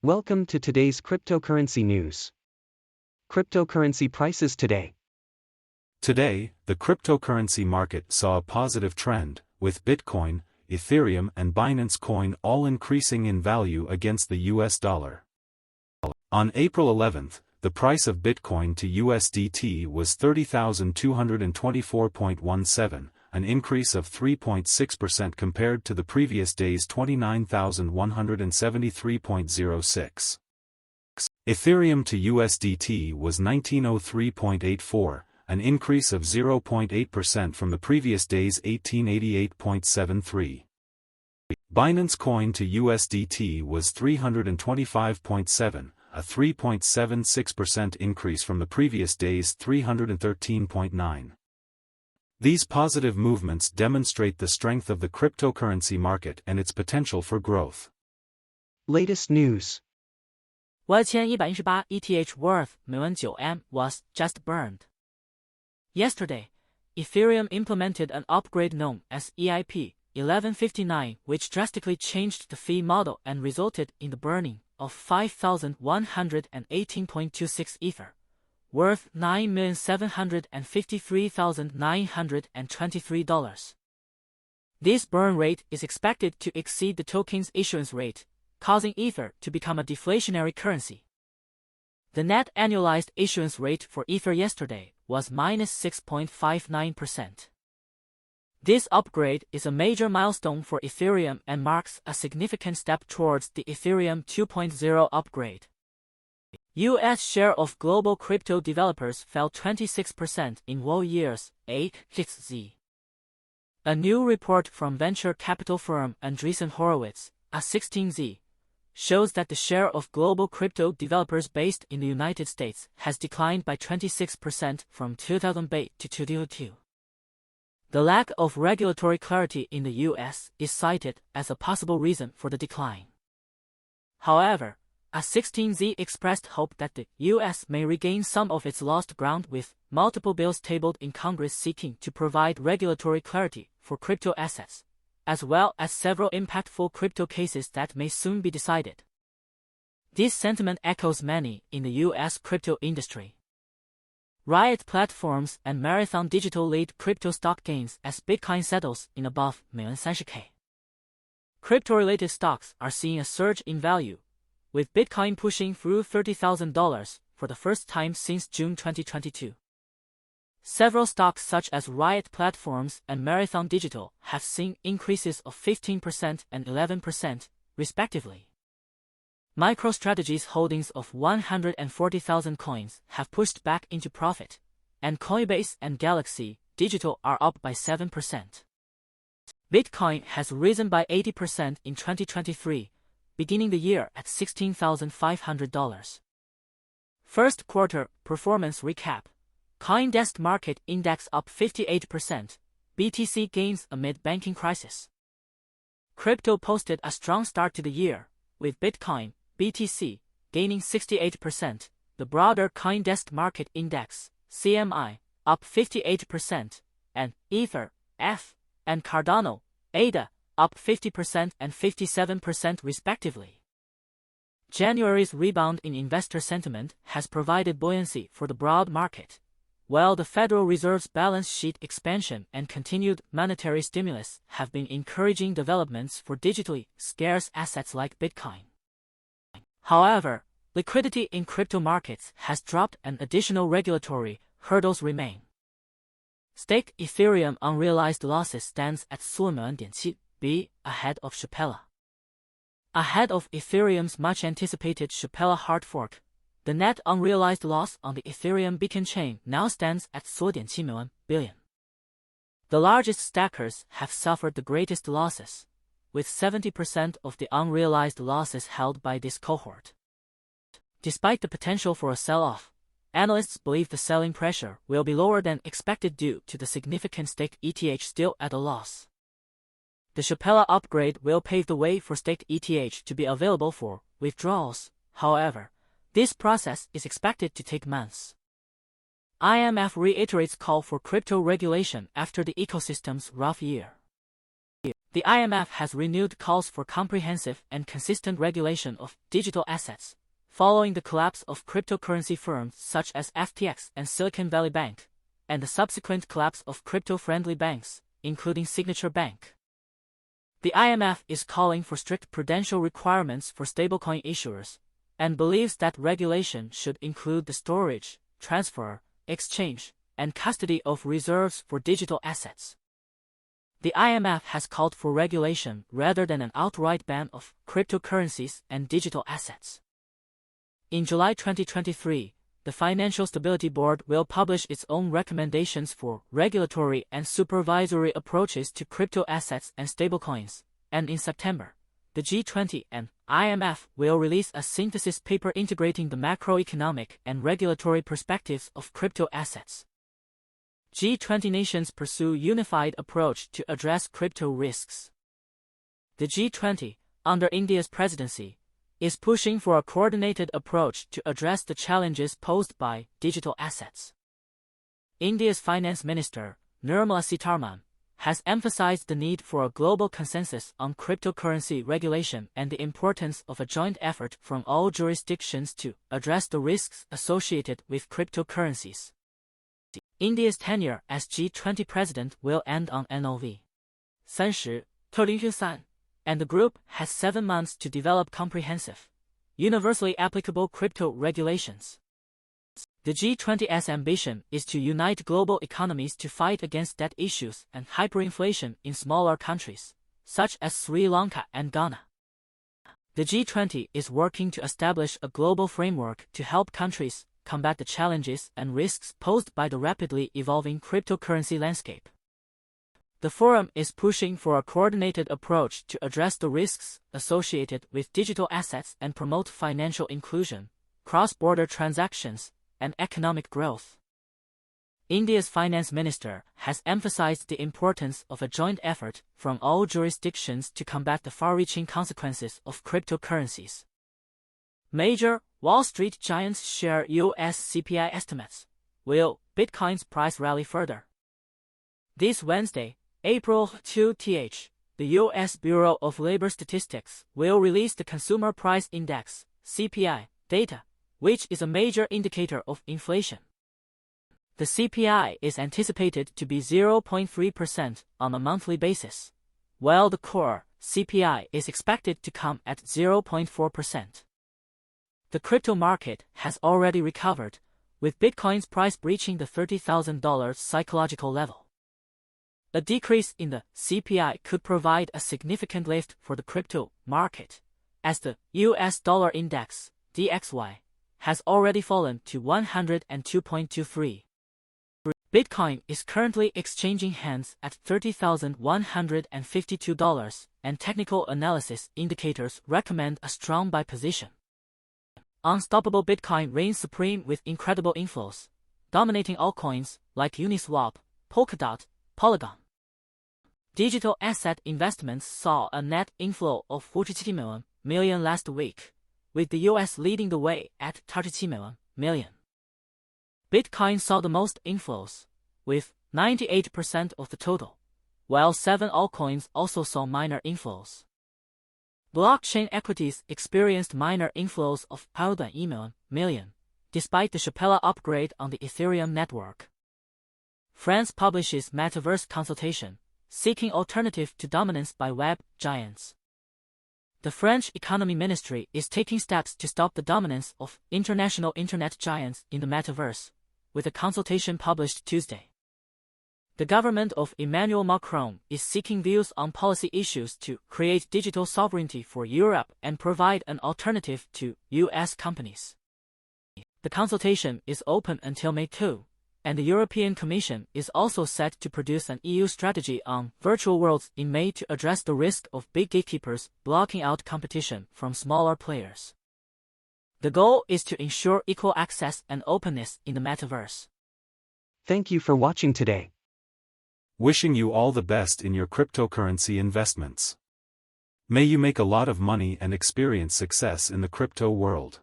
Welcome to today's cryptocurrency news. Cryptocurrency prices today. Today, the cryptocurrency market saw a positive trend, with Bitcoin, Ethereum and Binance Coin all increasing in value against the US dollar. On April 11th, the price of Bitcoin to USDT was $30,224.17, an increase of 3.6% compared to the previous day's $29,173.06. Ethereum to USDT was $1903.84, an increase of 0.8% from the previous day's $1888.73. Binance Coin to USDT was $325.7, a 3.76% increase from the previous day's $313.9. These positive movements demonstrate the strength of the cryptocurrency market and its potential for growth. Latest news. 5118 ETH worth $9M was just burned. Yesterday, Ethereum implemented an upgrade known as EIP 1159, which drastically changed the fee model and resulted in the burning of 5,118.26 Ether, worth $9,753,923. This burn rate is expected to exceed the token's issuance rate, causing Ether to become a deflationary currency. The net annualized issuance rate for Ether yesterday was -6.59%. This upgrade is a major milestone for Ethereum and marks a significant step towards the Ethereum 2.0 upgrade. U.S. share of global crypto developers fell 26% in whole years, ETH. A new report from venture capital firm Andreessen Horowitz, A16Z, shows that the share of global crypto developers based in the United States has declined by 26% from 2008 to 2002. The lack of regulatory clarity in the U.S. is cited as a possible reason for the decline. However, A16Z expressed hope that the U.S. may regain some of its lost ground with multiple bills tabled in Congress seeking to provide regulatory clarity for crypto assets, as well as several impactful crypto cases that may soon be decided. This sentiment echoes many in the U.S. crypto industry. Riot platforms and Marathon Digital lead crypto stock gains as Bitcoin settles in above $30,000. Crypto-related stocks are seeing a surge in value, with Bitcoin pushing through $30,000 for the first time since June 2022. Several stocks such as Riot platforms and Marathon Digital have seen increases of 15% and 11%, respectively. MicroStrategy's holdings of 140,000 coins have pushed back into profit, and Coinbase and Galaxy Digital are up by 7%. Bitcoin has risen by 80% in 2023, beginning the year at $16,500. First quarter performance recap. CoinDesk Market Index up 58%, BTC gains amid banking crisis. Crypto posted a strong start to the year, with Bitcoin, BTC, gaining 68%, the broader CoinDesk Market Index, CMI, up 58%, and Ether, F, and Cardano, ADA, up 50% and 57% respectively. January's rebound in investor sentiment has provided buoyancy for the broad market, while the Federal Reserve's balance sheet expansion and continued monetary stimulus have been encouraging developments for digitally scarce assets like Bitcoin. However, liquidity in crypto markets has dropped and additional regulatory hurdles remain. Staked Ethereum unrealized losses stands at $10.7 ahead of Shapella. Ahead of Ethereum's much-anticipated Shapella hard fork, the net unrealized loss on the Ethereum beacon chain now stands at $10.7 billion. The largest stackers have suffered the greatest losses, with 70% of the unrealized losses held by this cohort. Despite the potential for a sell-off, analysts believe the selling pressure will be lower than expected due to the significant staked ETH still at a loss. The Shapella upgrade will pave the way for staked ETH to be available for withdrawals. However, this process is expected to take months. IMF reiterates call for crypto regulation after the ecosystem's rough year. The IMF has renewed calls for comprehensive and consistent regulation of digital assets, following the collapse of cryptocurrency firms such as FTX and Silicon Valley Bank, and the subsequent collapse of crypto-friendly banks, including Signature Bank. The IMF is calling for strict prudential requirements for stablecoin issuers, and believes that regulation should include the storage, transfer, exchange, and custody of reserves for digital assets. The IMF has called for regulation rather than an outright ban of cryptocurrencies and digital assets. In July 2023, the Financial Stability Board will publish its own recommendations for regulatory and supervisory approaches to crypto assets and stablecoins, and in September, the G20 and IMF will release a synthesis paper integrating the macroeconomic and regulatory perspectives of crypto assets. G20 nations pursue unified approach to address crypto risks. The G20, under India's presidency, is pushing for a coordinated approach to address the challenges posed by digital assets. India's Finance Minister, Nirmala Sitharaman, has emphasized the need for a global consensus on cryptocurrency regulation and the importance of a joint effort from all jurisdictions to address the risks associated with cryptocurrencies. India's tenure as G20 president will end on NOV. 30/2023, and the group has 7 months to develop comprehensive, universally applicable crypto regulations. The G20's ambition is to unite global economies to fight against debt issues and hyperinflation in smaller countries, such as Sri Lanka and Ghana. The G20 is working to establish a global framework to help countries combat the challenges and risks posed by the rapidly evolving cryptocurrency landscape. The forum is pushing for a coordinated approach to address the risks associated with digital assets and promote financial inclusion, cross-border transactions, and economic growth. India's finance minister has emphasized the importance of a joint effort from all jurisdictions to combat the far-reaching consequences of cryptocurrencies. Major Wall Street giants share US CPI estimates. Will Bitcoin's price rally further? This Wednesday, April 2th, the U.S. Bureau of Labor Statistics will release the Consumer Price Index (CPI) data, which is a major indicator of inflation. The CPI is anticipated to be 0.3% on a monthly basis, while the core CPI is expected to come at 0.4%. The crypto market has already recovered, with Bitcoin's price breaching the $30,000 psychological level. A decrease in the CPI could provide a significant lift for the crypto market, as the US dollar index, DXY, has already fallen to 102.23. Bitcoin is currently exchanging hands at $30,152, and technical analysis indicators recommend a strong buy position. Unstoppable Bitcoin reigns supreme with incredible inflows, dominating altcoins like Uniswap, Polkadot, Polygon. Digital asset investments saw a net inflow of $47 million last week, with the US leading the way at $37 million. Bitcoin saw the most inflows, with 98% of the total, while 7 altcoins also saw minor inflows. Blockchain equities experienced minor inflows of $1 million, despite the Shapella upgrade on the Ethereum network. France publishes Metaverse Consultation, seeking alternative to dominance by web giants. The French Economy Ministry is taking steps to stop the dominance of international internet giants in the metaverse, with a consultation published Tuesday. The government of Emmanuel Macron is seeking views on policy issues to create digital sovereignty for Europe and provide an alternative to US companies. The consultation is open until May 2. And the European Commission is also set to produce an EU strategy on virtual worlds in May to address the risk of big gatekeepers blocking out competition from smaller players. The goal is to ensure equal access and openness in the metaverse. Thank you for watching today. Wishing you all the best in your cryptocurrency investments. May you make a lot of money and experience success in the crypto world.